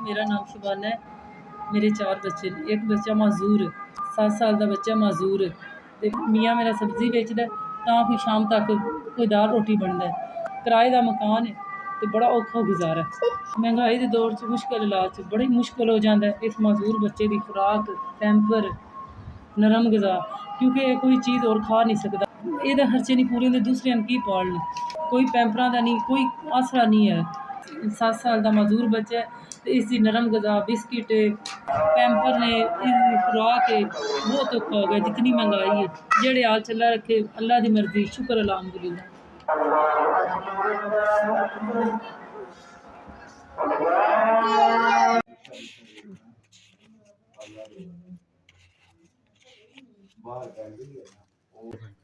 मेरा नाम शबाना है। मेरे 4 बच्चे ने। एक बच्चा माजूर 7 साल का बच्चा माजूर ते मियाँ मेरा सब्जी बेचदा तां कोई शाम तक कोई दाल रोटी बनदा है। किराए दा मकान है ते बड़ा औखा गुजारा है। महंगाई दे दौर च मुश्किल हालात च बड़ी मुश्किल हो जांदा है इस माजूर बच्चे दी खुराक पैंपर नरम गज़ा क्योंकि कोई चीज़ और खा नहीं सकदा। एह्दे खर्चे नहीं पूरे होंदे दूसरे की पालन कोई पैंपरां दा नहीं कोई आसरा नहीं है। 7 साल का माजूर बच्चा है ते इसदी नरम गज़ा बिस्किट पैंपर ने इसदी खुराक है बहुत औखा हो गया जितनी महंगाई है। जेह्ड़े हाल चला रखे अल्लाह दी मर्जी शुक्र अल्हम्दुलिल्लाह।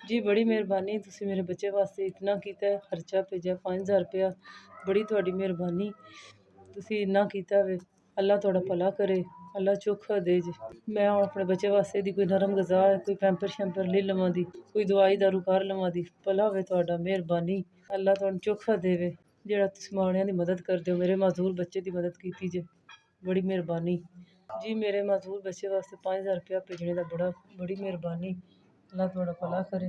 जी बड़ी मेहरबानी तुसीं मेरे बच्चे वास्ते इतना कीता है खर्चा भेजा 5000 रुपया बड़ी तुहाडी मेहरबानी तुसीं इन्ना कीता वे अल्लाह तुहाड़ा भला करे अल्लाह चोखा दे जे मैं हुण अपने बच्चे वास्ते दी कोई नरम गज़ा कोई पैंपर शैंपर लेई लवां दी कोई दवाई दारू घर लवां दी भला होवे तुहाडा मेहरबानी अल्लाह तुहानू चोखा देवे जेह्ड़ा तुस माड़ियां दी मदद करदे हो मेरे माजूर बच्चे दी मदद कीती जे बड़ी मेहरबानी जी मेरे माजूर बच्चे वास्ते 5000 रुपया भेजने दा बड़ी मेहरबानी अल्लाह तुहाड़ा भला करे।